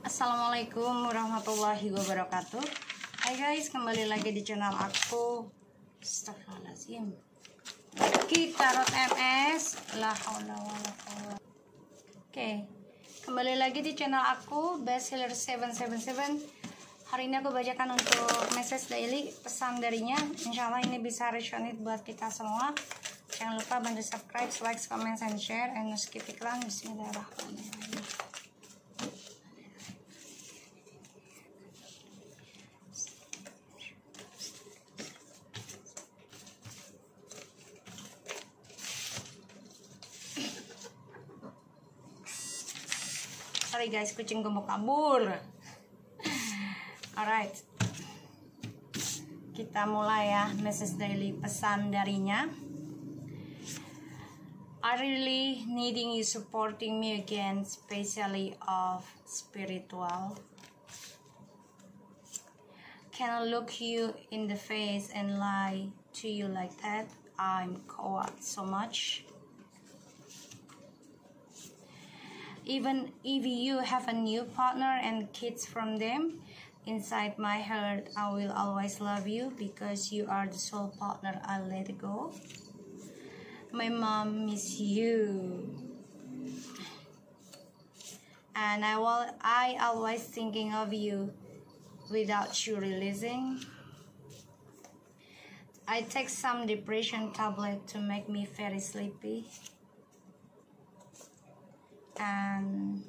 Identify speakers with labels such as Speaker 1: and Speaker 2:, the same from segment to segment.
Speaker 1: Assalamualaikum warahmatullahi wabarakatuh. Hai guys, kembali lagi di channel aku. Astagfirullahaladzim. Tarot MS. La haula wala quwwata. Oke, kembali lagi di channel aku, Bestseller 777. Hari ini aku bacakan untuk message daily, pesan darinya. Insya Allah ini bisa resonate buat kita semua. Jangan lupa bantu subscribe, like, comment, and share, and skip iklan. Bismillahirrahmanirrahim. Sorry guys, kucingku mau kabur. Alright, kita mulai ya. Message daily, pesan darinya. I really needing you supporting me again, especially of spiritual. Can I look you in the face and lie to you like that? I'm coward so much. Even if you have a new partner and kids from them, inside my heart I will always love you because you are the sole partner I let go. My mom miss you, and I always thinking of you without you realizing. I take some depression tablet to make me very sleepy. And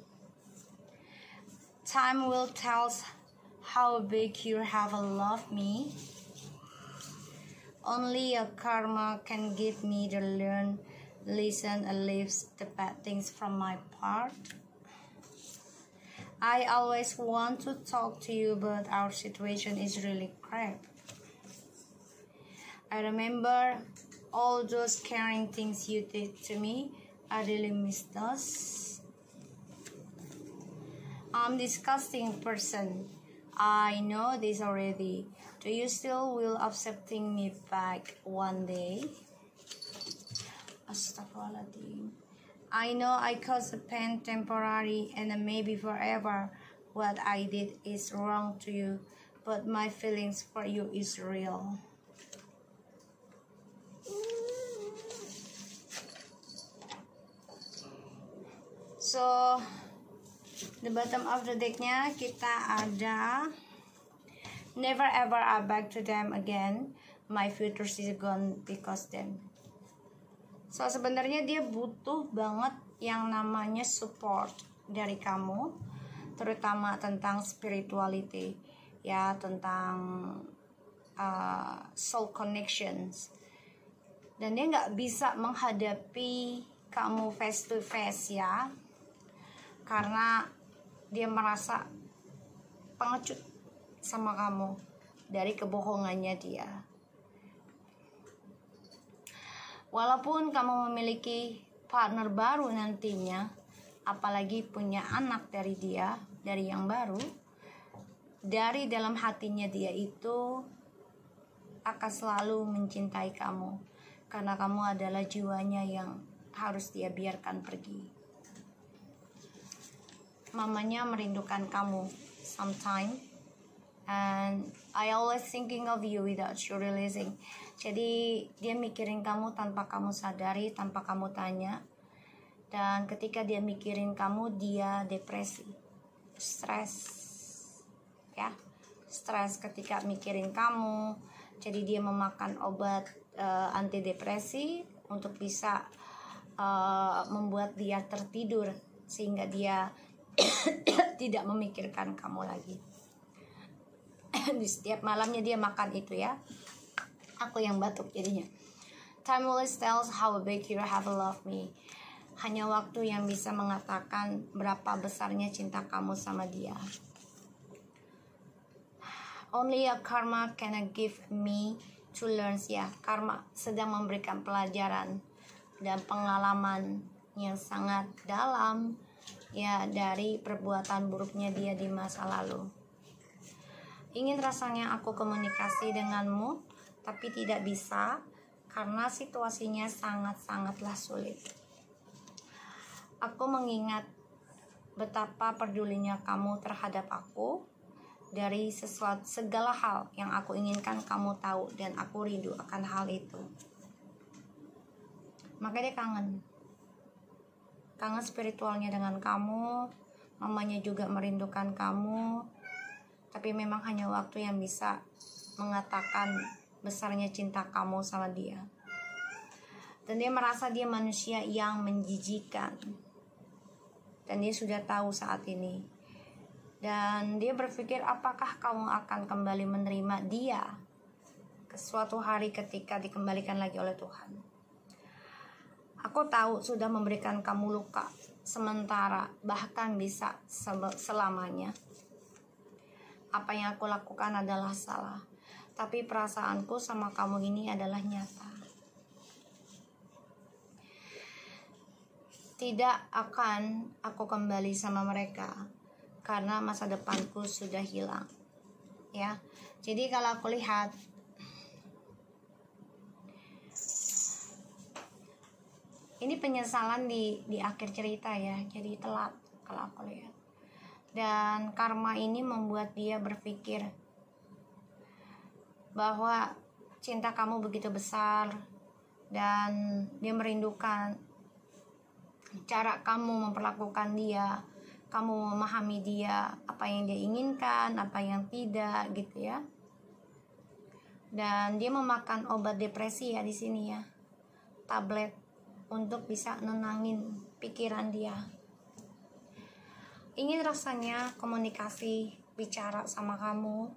Speaker 1: time will tell how big you have loved me. Only a karma can give me the learn, listen, and leave the bad things from my part. I always want to talk to you, but our situation is really crap. I remember all those caring things you did to me. I really miss those. I'm disgusting person. I know this already. Do you still will accepting me back one day? Astaghfirullahaladzim. I know I caused the pain temporary and maybe forever. What I did is wrong to you, but my feelings for you is real. So the bottom of the decknya kita ada never ever I back to them again. My future is gone because them. So sebenarnya dia butuh banget yang namanya support dari kamu, terutama tentang spirituality ya, tentang soul connections. Dan dia nggak bisa menghadapi kamu face to face ya, karena dia merasa pengecut sama kamu dari kebohongannya dia. Walaupun kamu memiliki partner baru nantinya, apalagi punya anak dari dia, dari yang baru, dari dalam hatinya dia itu akan selalu mencintai kamu, karena kamu adalah jiwanya yang harus dia biarkan pergi. Mamanya merindukan kamu sometime, and I always thinking of you without you realizing. Jadi dia mikirin kamu tanpa kamu sadari, tanpa kamu tanya. Dan ketika dia mikirin kamu, dia depresi, stres ya, stres ketika mikirin kamu. Jadi dia memakan obat antidepresi untuk bisa membuat dia tertidur, sehingga dia tidak memikirkan kamu lagi. Di setiap malamnya dia makan itu ya. Aku yang batuk jadinya. Time always tells how big you have loved me. Hanya waktu yang bisa mengatakan berapa besarnya cinta kamu sama dia. Only a karma can give me to learn ya. Karma sedang memberikan pelajaran dan pengalaman yang sangat dalam ya, dari perbuatan buruknya dia di masa lalu. Ingin rasanya aku komunikasi denganmu, tapi tidak bisa karena situasinya sangat-sangatlah sulit. Aku mengingat betapa pedulinya kamu terhadap aku. Dari segala hal yang aku inginkan kamu tahu, dan aku rindu akan hal itu. Maka dia kangen spiritualnya dengan kamu. Mamanya juga merindukan kamu, tapi memang hanya waktu yang bisa mengatakan besarnya cinta kamu sama dia. Dan dia merasa dia manusia yang menjijikan, dan dia sudah tahu saat ini. Dan dia berpikir, apakah kamu akan kembali menerima dia ke suatu hari ketika dikembalikan lagi oleh Tuhan. Aku tahu sudah memberikan kamu luka sementara, bahkan bisa selamanya. Apa yang aku lakukan adalah salah, tapi perasaanku sama kamu ini adalah nyata. Tidak akan aku kembali sama mereka, karena masa depanku sudah hilang. Ya, jadi kalau aku lihat, ini penyesalan di akhir cerita ya, jadi telat kalau aku lihat. Dan karma ini membuat dia berpikir bahwa cinta kamu begitu besar, dan dia merindukan cara kamu memperlakukan dia, kamu memahami dia, apa yang dia inginkan, apa yang tidak, gitu ya. Dan dia memakan obat depresi ya di sini ya, tablet untuk bisa nenangin pikiran dia. Ingin rasanya komunikasi, bicara sama kamu,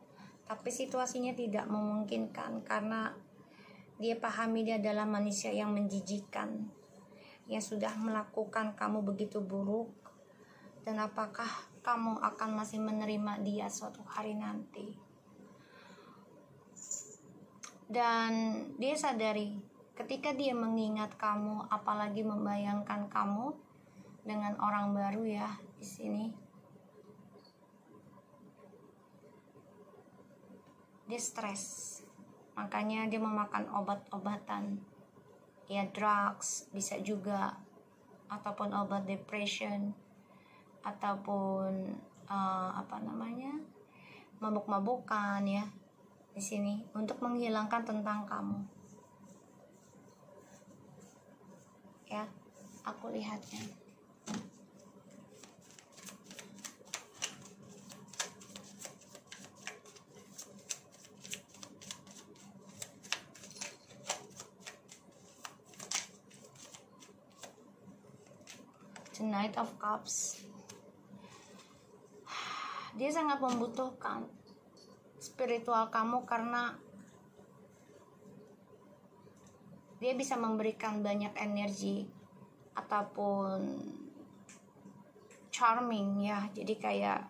Speaker 1: tapi situasinya tidak memungkinkan karena dia pahami dia adalah manusia yang menjijikan, yang sudah melakukan kamu begitu buruk. Dan apakah kamu akan masih menerima dia suatu hari nanti? Dan dia sadari ketika dia mengingat kamu, apalagi membayangkan kamu dengan orang baru ya di sini, dia stres. Makanya dia memakan obat-obatan, ya drugs bisa juga, ataupun obat depression, ataupun mabuk-mabukan ya di sini untuk menghilangkan tentang kamu. Ya, aku lihatnya. The Knight of Cups. Dia sangat membutuhkan spiritual kamu karena dia bisa memberikan banyak energi ataupun charming ya, jadi kayak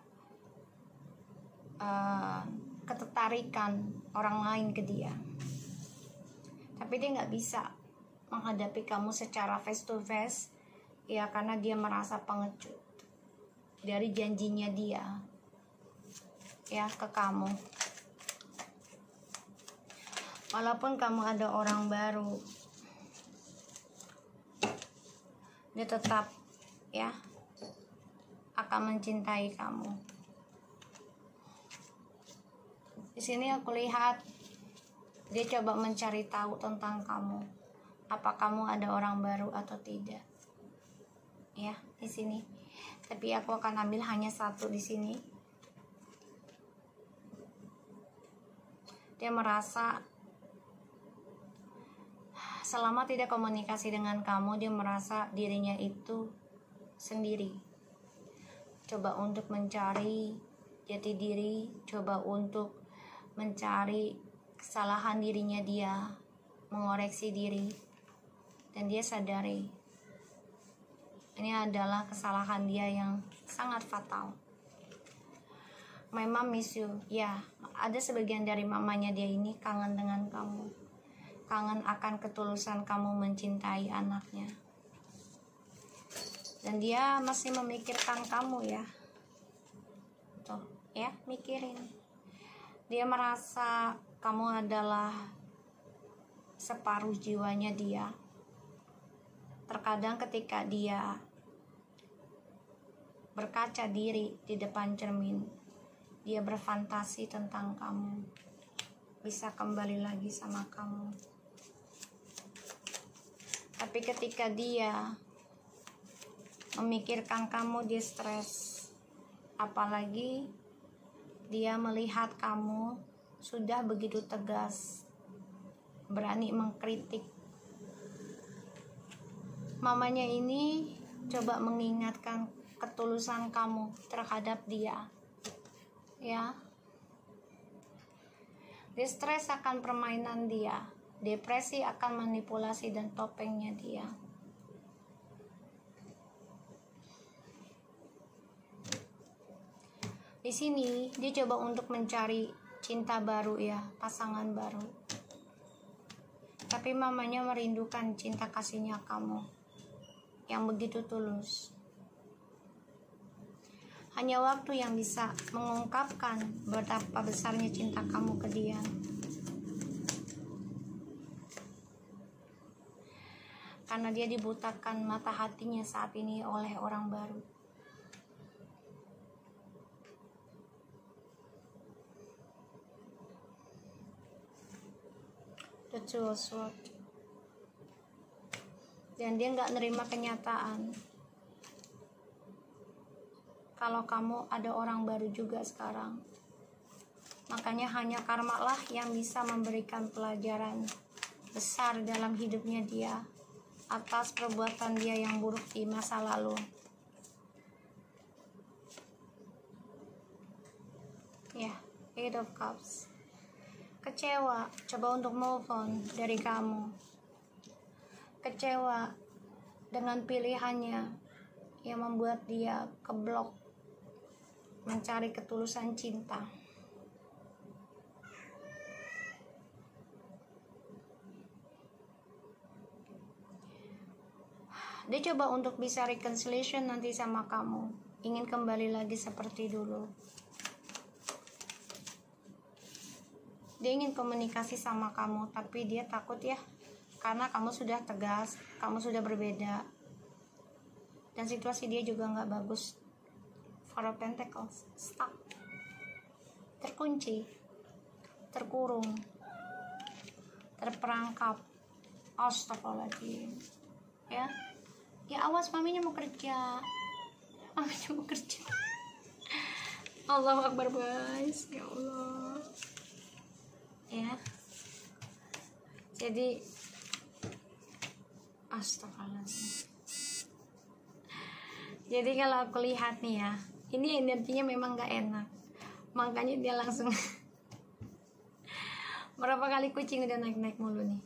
Speaker 1: ketertarikan orang lain ke dia. Tapi dia nggak bisa menghadapi kamu secara face to face ya, karena dia merasa pengecut dari janjinya dia ya ke kamu. Walaupun kamu ada orang baru, dia tetap ya akan mencintai kamu. Di sini aku lihat dia coba mencari tahu tentang kamu, apa kamu ada orang baru atau tidak ya di sini. Tapi aku akan ambil hanya satu di sini. Dia merasa selama tidak komunikasi dengan kamu, dia merasa dirinya itu sendiri. Coba untuk mencari jati diri, coba untuk mencari kesalahan dirinya dia, mengoreksi diri. Dan dia sadari ini adalah kesalahan dia yang sangat fatal. My mom miss you. Ya, ada sebagian dari mamanya dia ini kangen dengan kamu. Kangen akan ketulusan kamu mencintai anaknya. Dan dia masih memikirkan kamu ya. Tuh, ya, mikirin. Dia merasa kamu adalah separuh jiwanya dia. Terkadang ketika dia berkaca diri di depan cermin. Dia berfantasi tentang kamu, bisa kembali lagi sama kamu. Tapi ketika dia memikirkan kamu, dia stres. Apalagi dia melihat kamu sudah begitu tegas, berani mengkritik. Mamanya ini coba mengingatkan ketulusan kamu terhadap dia, ya. Dia stres akan permainan dia, depresi akan manipulasi dan topengnya dia. Di sini dia coba untuk mencari cinta baru, ya, pasangan baru. Tapi mamanya merindukan cinta kasihnya kamu yang begitu tulus. Hanya waktu yang bisa mengungkapkan betapa besarnya cinta kamu ke dia. Karena dia dibutakan mata hatinya saat ini oleh orang baru. The Two of Swords. Dan dia nggak nerima kenyataan kalau kamu ada orang baru juga sekarang. Makanya hanya karma lah yang bisa memberikan pelajaran besar dalam hidupnya dia atas perbuatan dia yang buruk di masa lalu. Ya, Eight of Cups. Kecewa, coba untuk move on dari kamu. Kecewa dengan pilihannya yang membuat dia keblok mencari ketulusan cinta. Dia coba untuk bisa reconciliation nanti sama kamu, ingin kembali lagi seperti dulu. Dia ingin komunikasi sama kamu, tapi dia takut, ya, karena kamu sudah tegas, kamu sudah berbeda, dan situasi dia juga nggak bagus. Four of Pentacles, stuck, terkunci, terkurung, terperangkap. Astagfirullahaladzim, ya. Ya awas, maminya mau kerja. Allahu Akbar, guys, ya Allah. Ya, jadi astagfirullahaladzim. Jadi kalau aku lihat nih, ya, ini energinya memang gak enak, makanya dia langsung berapa kali kucing udah naik mulu nih.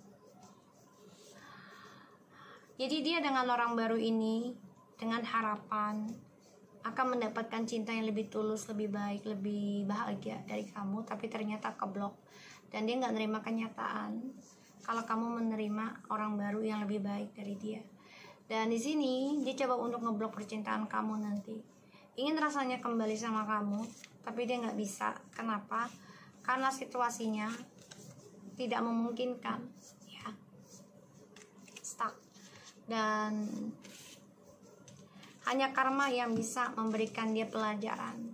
Speaker 1: Jadi dia dengan orang baru ini dengan harapan akan mendapatkan cinta yang lebih tulus, lebih baik, lebih bahagia dari kamu, tapi ternyata keblok. Dan dia nggak nerima kenyataan kalau kamu menerima orang baru yang lebih baik dari dia. Dan di sini dia coba untuk ngeblok percintaan kamu nanti. Ingin rasanya kembali sama kamu, tapi dia nggak bisa. Kenapa? Karena situasinya tidak memungkinkan, ya. Stuck. Dan hanya karma yang bisa memberikan dia pelajaran.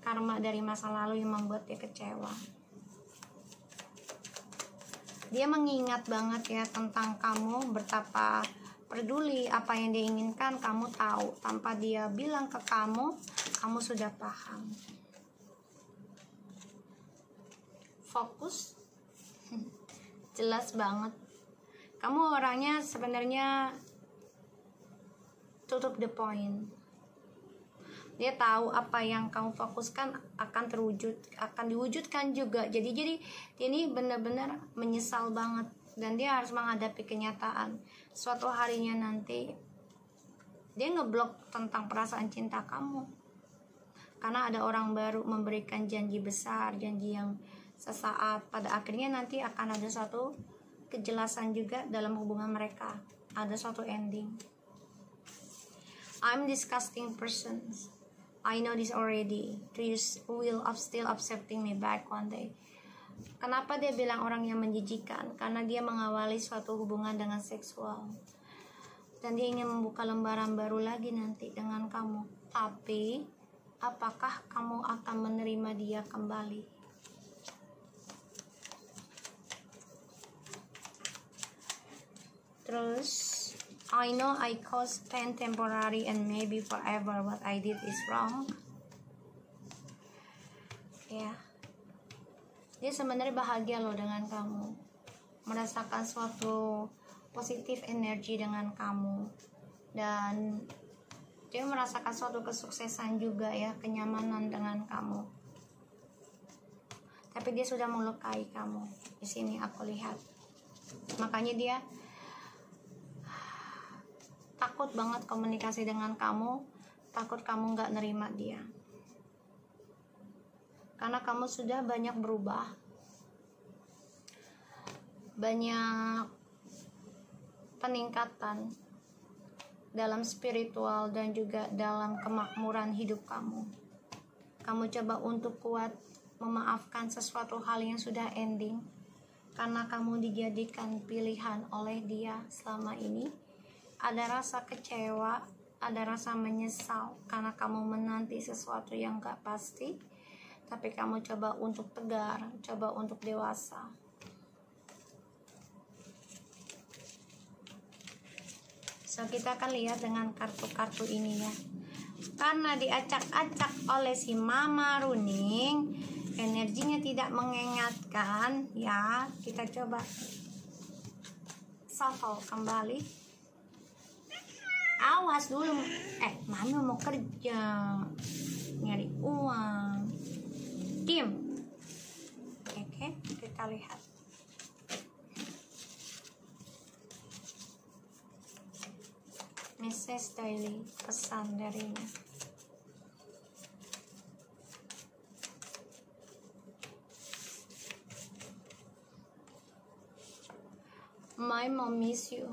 Speaker 1: Karma dari masa lalu yang membuat dia kecewa. Dia mengingat banget, ya, tentang kamu, betapa peduli apa yang dia inginkan, kamu tahu. Tanpa dia bilang ke kamu, kamu sudah paham. Fokus. Jelas banget. Kamu orangnya sebenarnya tutup the point. Dia tahu apa yang kamu fokuskan akan diwujudkan juga. Jadi dia ini benar-benar menyesal banget, dan dia harus menghadapi kenyataan. Suatu harinya nanti dia ngeblok tentang perasaan cinta kamu, karena ada orang baru memberikan janji besar, janji yang sesaat. Pada akhirnya nanti akan ada suatu kejelasan juga dalam hubungan mereka, ada suatu ending. I'm disgusting person. I know this already. Please will still accepting me back one day. Kenapa dia bilang orang yang menjijikan? Karena dia mengawali suatu hubungan dengan seksual, dan dia ingin membuka lembaran baru lagi nanti dengan kamu. tapi apakah kamu akan menerima dia kembali? Terus, I know I caused pain temporary and maybe forever. What I did is wrong. Ya, dia sebenarnya bahagia loh dengan kamu, merasakan suatu positif energi dengan kamu, dan dia merasakan suatu kesuksesan juga ya, kenyamanan dengan kamu. Tapi dia sudah melukai kamu. Di sini aku lihat. Makanya dia takut banget komunikasi dengan kamu, takut kamu nggak nerima dia. Karena kamu sudah banyak berubah, banyak peningkatan dalam spiritual dan juga dalam kemakmuran hidup kamu. Kamu coba untuk kuat memaafkan sesuatu hal yang sudah ending, karena kamu dijadikan pilihan oleh dia selama ini. Ada rasa kecewa, ada rasa menyesal karena kamu menanti sesuatu yang gak pasti, tapi kamu coba untuk tegar, coba untuk dewasa. So, kita akan lihat dengan kartu-kartu ini ya. Karena diacak-acak oleh si Mama Runing, energinya tidak mengingatkan ya. Kita coba shuffle kembali. Awas dulu, Mami mau kerja, nyari uang. Diam. Oke, kita lihat. Message daily, pesan darinya. My mom miss you.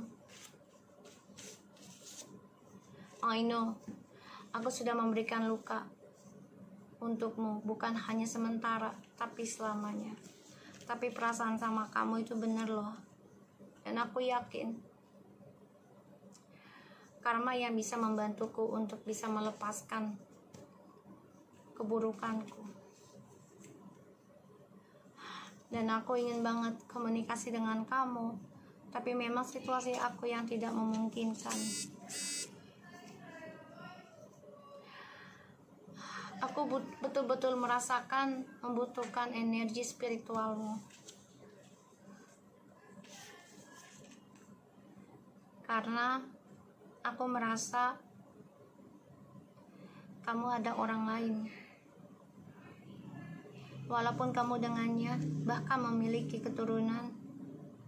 Speaker 1: I know, aku sudah memberikan luka untukmu, bukan hanya sementara, tapi selamanya. Tapi perasaan sama kamu itu benar loh. Dan aku yakin karma yang bisa membantuku untuk bisa melepaskan keburukanku. Dan aku ingin banget komunikasi dengan kamu, tapi memang situasi aku yang tidak memungkinkan. Aku betul-betul merasakan membutuhkan energi spiritualmu. Karena aku merasa kamu ada orang lain. Walaupun kamu dengannya bahkan memiliki keturunan,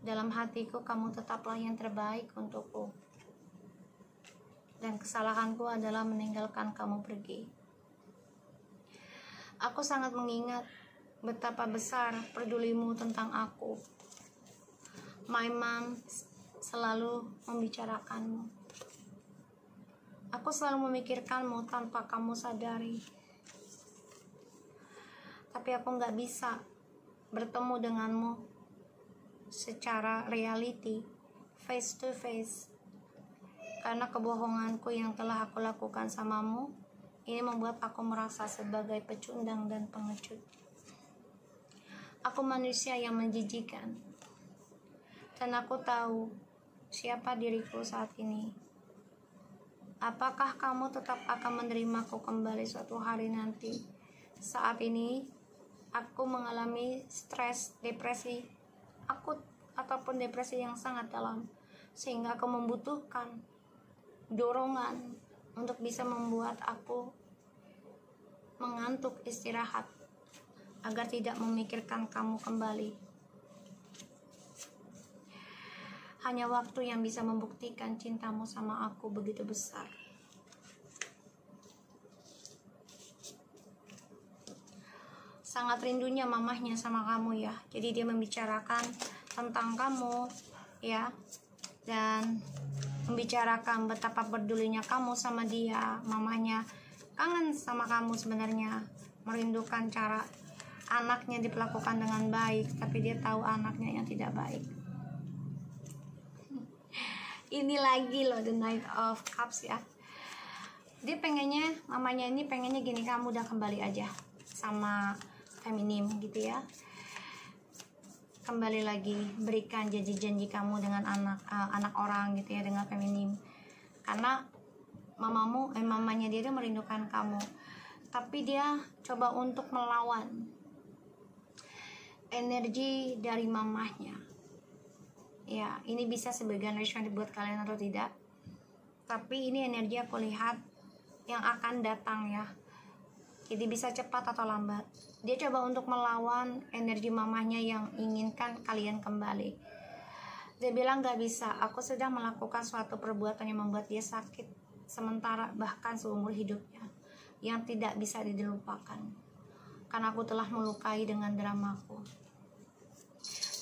Speaker 1: dalam hatiku kamu tetaplah yang terbaik untukku. Dan kesalahanku adalah meninggalkan kamu pergi. Aku sangat mengingat betapa besar pedulimu tentang aku. My mom selalu membicarakanmu. Aku selalu memikirkanmu tanpa kamu sadari. Tapi aku gak bisa bertemu denganmu secara reality, face to face. Karena kebohonganku yang telah aku lakukan samamu, ini membuat aku merasa sebagai pecundang dan pengecut. Aku manusia yang menjijikan. Dan aku tahu siapa diriku saat ini. Apakah kamu tetap akan menerimaku kembali suatu hari nanti? Saat ini, aku mengalami stres, depresi akut, ataupun depresi yang sangat dalam. Sehingga aku membutuhkan dorongan untuk bisa membuat aku mengantuk istirahat agar tidak memikirkan kamu kembali. Hanya waktu yang bisa membuktikan cintamu sama aku begitu besar. Sangat rindunya mamahnya sama kamu ya. Jadi dia membicarakan tentang kamu ya, dan membicarakan betapa pedulinya kamu sama dia. Mamanya kangen sama kamu sebenarnya, merindukan cara anaknya diperlakukan dengan baik, tapi dia tahu anaknya yang tidak baik. Ini lagi loh, the Knight of Cups ya. Dia pengennya, mamanya ini pengennya gini, kamu udah kembali aja sama feminim gitu ya. Kembali lagi, berikan janji-janji kamu dengan anak orang gitu ya, dengan feminim. Karena mamanya dia merindukan kamu. Tapi dia coba untuk melawan energi dari mamahnya. Ya, ini bisa sebagian resonate buat kalian atau tidak. Tapi ini energi aku lihat yang akan datang ya. Jadi bisa cepat atau lambat. Dia coba untuk melawan energi mamahnya yang inginkan kalian kembali. Dia bilang gak bisa, aku sudah melakukan suatu perbuatan yang membuat dia sakit sementara bahkan seumur hidupnya, yang tidak bisa dilupakan. Karena aku telah melukai dengan dramaku.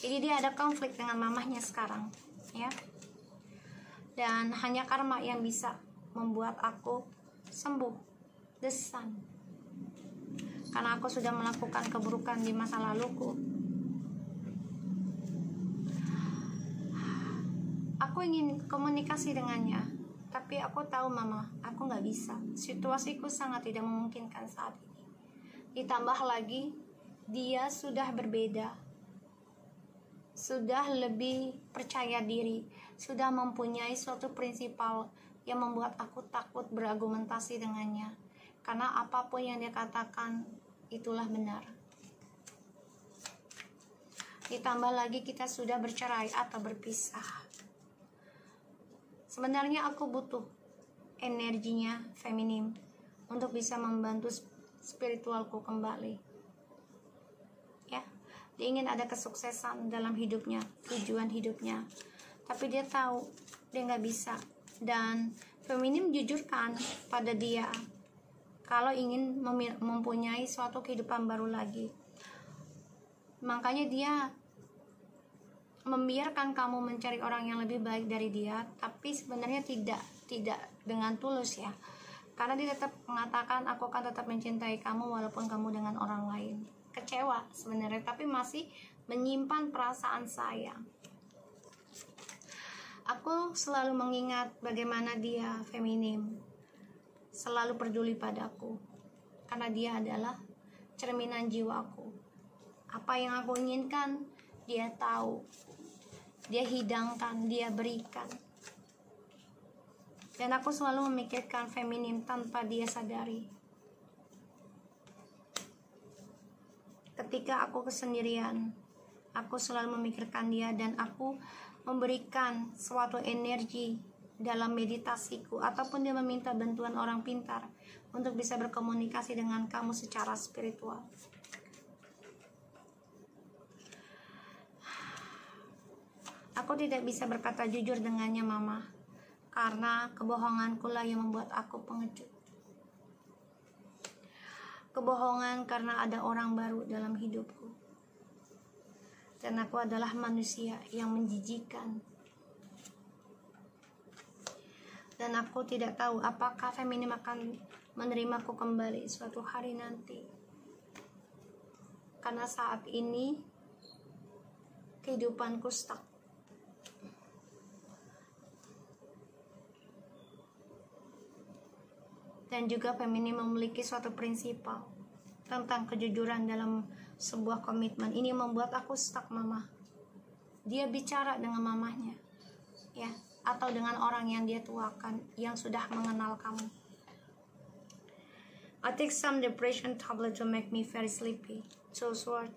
Speaker 1: Jadi dia ada konflik dengan mamahnya sekarang ya. Dan hanya karma yang bisa membuat aku sembuh, the sun. Karena aku sudah melakukan keburukan di masa laluku. Aku ingin komunikasi dengannya, tapi aku tahu mama, aku gak bisa. Situasiku sangat tidak memungkinkan saat ini. Ditambah lagi, dia sudah berbeda, sudah lebih percaya diri, sudah mempunyai suatu prinsipal yang membuat aku takut berargumentasi dengannya. Karena apapun yang dia katakan, itulah benar. Ditambah lagi kita sudah bercerai atau berpisah. Sebenarnya aku butuh energinya feminim untuk bisa membantu spiritualku kembali. Ya, dia ingin ada kesuksesan dalam hidupnya, tujuan hidupnya. Tapi dia tahu dia nggak bisa. Dan feminim jujurkan pada dia kalau ingin mempunyai suatu kehidupan baru lagi. Makanya dia membiarkan kamu mencari orang yang lebih baik dari dia, tapi sebenarnya tidak dengan tulus ya. Karena dia tetap mengatakan aku akan tetap mencintai kamu walaupun kamu dengan orang lain. Kecewa sebenarnya, tapi masih menyimpan perasaan sayang. Aku selalu mengingat bagaimana dia feminim, selalu peduli padaku, karena dia adalah cerminan jiwaku. Apa yang aku inginkan, dia tahu, dia hidangkan, dia berikan. Dan aku selalu memikirkan feminim tanpa dia sadari. Ketika aku kesendirian, aku selalu memikirkan dia dan aku memberikan suatu energi dalam meditasiku, ataupun dia meminta bantuan orang pintar untuk bisa berkomunikasi dengan kamu secara spiritual. Aku tidak bisa berkata jujur dengannya mama, karena kebohonganku lah yang membuat aku pengecut. Kebohongan karena ada orang baru dalam hidupku. Dan aku adalah manusia yang menjijikan. Dan aku tidak tahu apakah feminim akan menerimaku kembali suatu hari nanti. Karena saat ini kehidupanku stuck. Dan juga feminim memiliki suatu prinsipal tentang kejujuran dalam sebuah komitmen. Ini membuat aku stuck mama. Dia bicara dengan mamahnya ya, atau dengan orang yang dia tuakan, yang sudah mengenal kamu. I take some depression tablet to make me very sleepy. So short.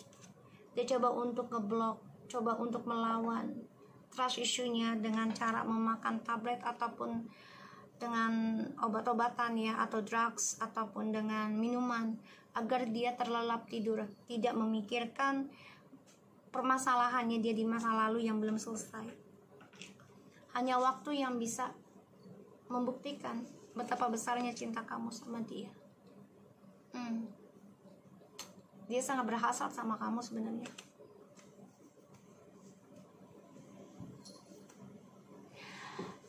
Speaker 1: Dia coba untuk ngeblok, coba untuk melawan trust isunya dengan cara memakan tablet ataupun dengan obat-obatan ya, atau drugs, ataupun dengan minuman, agar dia terlelap tidur, tidak memikirkan permasalahannya dia di masa lalu yang belum selesai. Hanya waktu yang bisa membuktikan betapa besarnya cinta kamu sama dia. Dia sangat berhasrat sama kamu sebenarnya.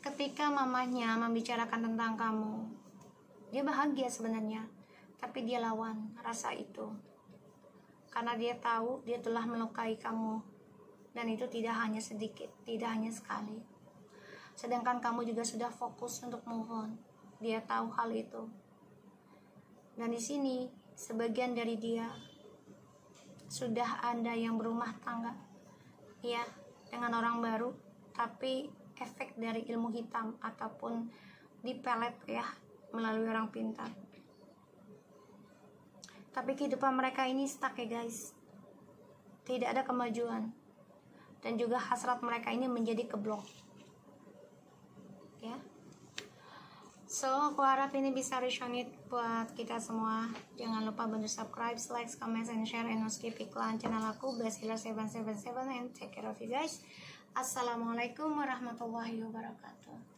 Speaker 1: Ketika mamanya membicarakan tentang kamu, dia bahagia sebenarnya, tapi dia lawan rasa itu. Karena dia tahu dia telah melukai kamu, dan itu tidak hanya sedikit, tidak hanya sekali. Sedangkan kamu juga sudah fokus untuk move on. dia tahu hal itu. Dan di sini sebagian dari dia sudah ada yang berumah tangga ya dengan orang baru, tapi efek dari ilmu hitam ataupun dipelet ya melalui orang pintar. Tapi kehidupan mereka ini stuck ya guys, tidak ada kemajuan, dan juga hasrat mereka ini menjadi keblok ya. So aku harap ini bisa resonate buat kita semua. Jangan lupa bantu subscribe, like, comment, and share, and no skip iklan channel aku Bestseller777, and take care of you guys. Assalamualaikum warahmatullahi wabarakatuh.